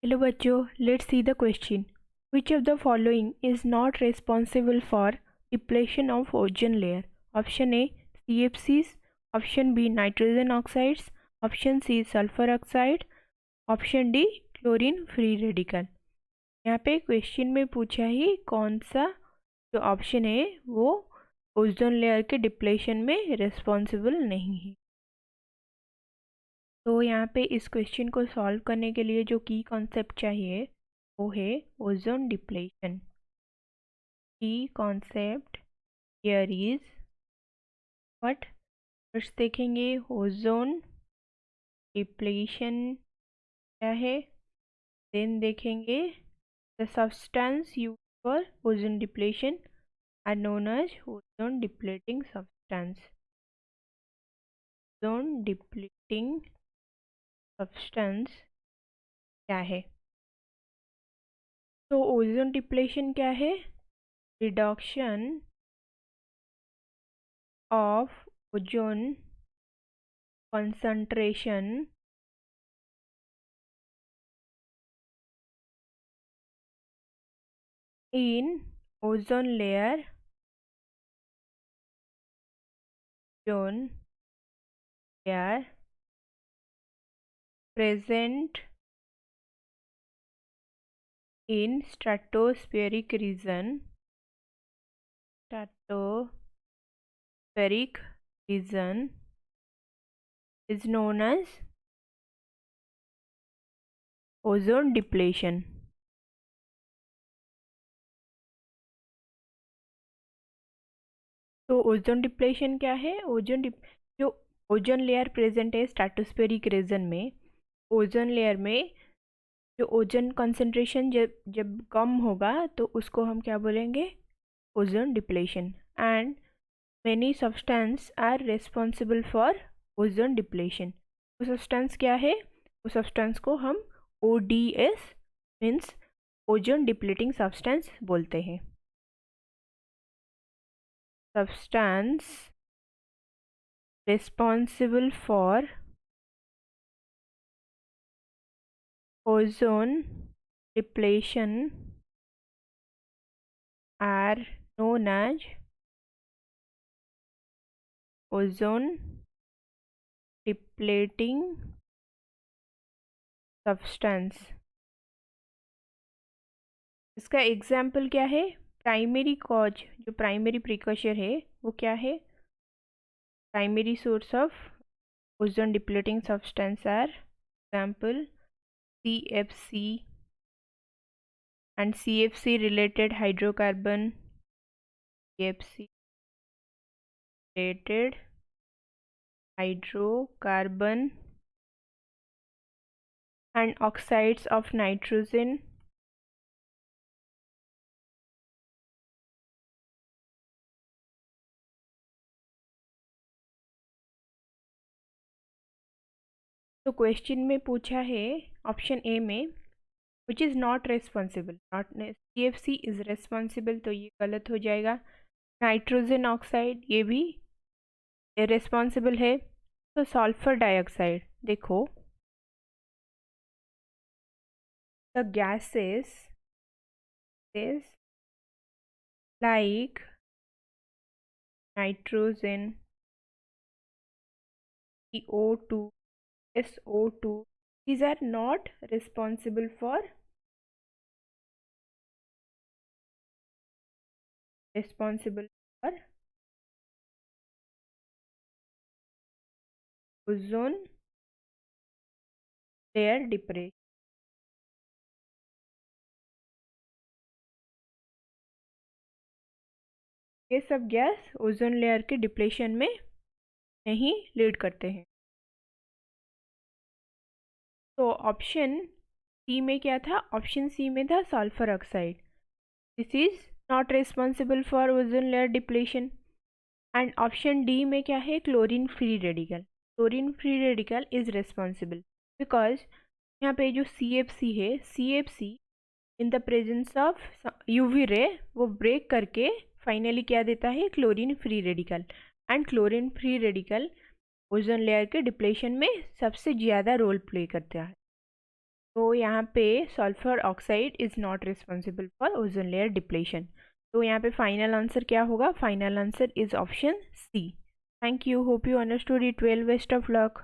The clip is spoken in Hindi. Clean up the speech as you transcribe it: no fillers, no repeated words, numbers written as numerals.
हेलो बच्चों, let's see the question. Which of the following is not responsible for depletion of ozone layer? Option A CFCs, option B nitrogen oxides, option C sulphur oxide, option D chlorine free radical. यहाँ पे क्वेश्चन में पूछा ही कौन सा जो ऑप्शन है वो ओजोन लेयर के डिप्लेशन में रिस्पॉन्सिबल नहीं है. तो यहाँ पे इस क्वेश्चन को सॉल्व करने के लिए जो की कॉन्सेप्ट चाहिए वो है ozone depletion. Key concept here is what? First देखेंगे ओजोन डिप्लेशन क्या है, देन देखेंगे the substance use for ozone depletion are known as ozone depleting substance. Ozone depleting substance क्या है? तो ओजोन डिप्लेशन क्या है? Reduction of ozone concentration in ozone layer present in stratospheric region is known as ozone depletion. तो ओजोन डिप्लेशन क्या है? जो ओजोन लेयर प्रेजेंट है स्ट्रेटोस्फेरिक रीजन में, ओजोन लेयर में जो ओजोन कंसंट्रेशन जब कम होगा तो उसको हम क्या बोलेंगे? Ozone depletion. And many substances are responsible for ozone depletion. वो सब्सटेंस क्या है? वो सब्सटेंस को हम ODS means ozone depleting substance बोलते हैं. Substance responsible for ozone depletion are known as ozone depleting substance. इसका एग्जाम्पल क्या है? प्राइमरी कॉज, जो प्राइमरी प्रिकॉशर है वो क्या है? Primary source of ozone depleting substance are example CFC and CFC related hydrocarbon, CFC related hydrocarbon and oxides of nitrogen, तो क्वेश्चन में पूछा है ऑप्शन ए में which is not responsible, not CFC is responsible, तो ये गलत हो जाएगा. नाइट्रोजन ऑक्साइड ये भी रेस्पॉन्सिबल है. तो सल्फर डाइऑक्साइड, देखो the gases like nitrogen, CO2, SO2, these are not responsible for ozone layer depression. ये सब गैस ओजोन लेयर के डिप्लेशन में नहीं लीड करते हैं. तो ऑप्शन सी में क्या था? ऑप्शन सी में था sulphur oxide. This is not responsible for ozone layer depletion. And option D में क्या है? Chlorine free radical. Chlorine free radical is responsible because यहाँ पे जो CFC है, CFC in the presence of UV रे वो ब्रेक करके फाइनली क्या देता है? Chlorine free radical. And chlorine free radical ozone layer के डिप्लेशन में सबसे ज़्यादा रोल प्ले करता है. तो यहाँ पे sulphur oxide is not responsible for ozone layer depletion. तो यहाँ पे फाइनल आंसर क्या होगा? Final answer is option C. Thank you, hope you understood it well, best of luck.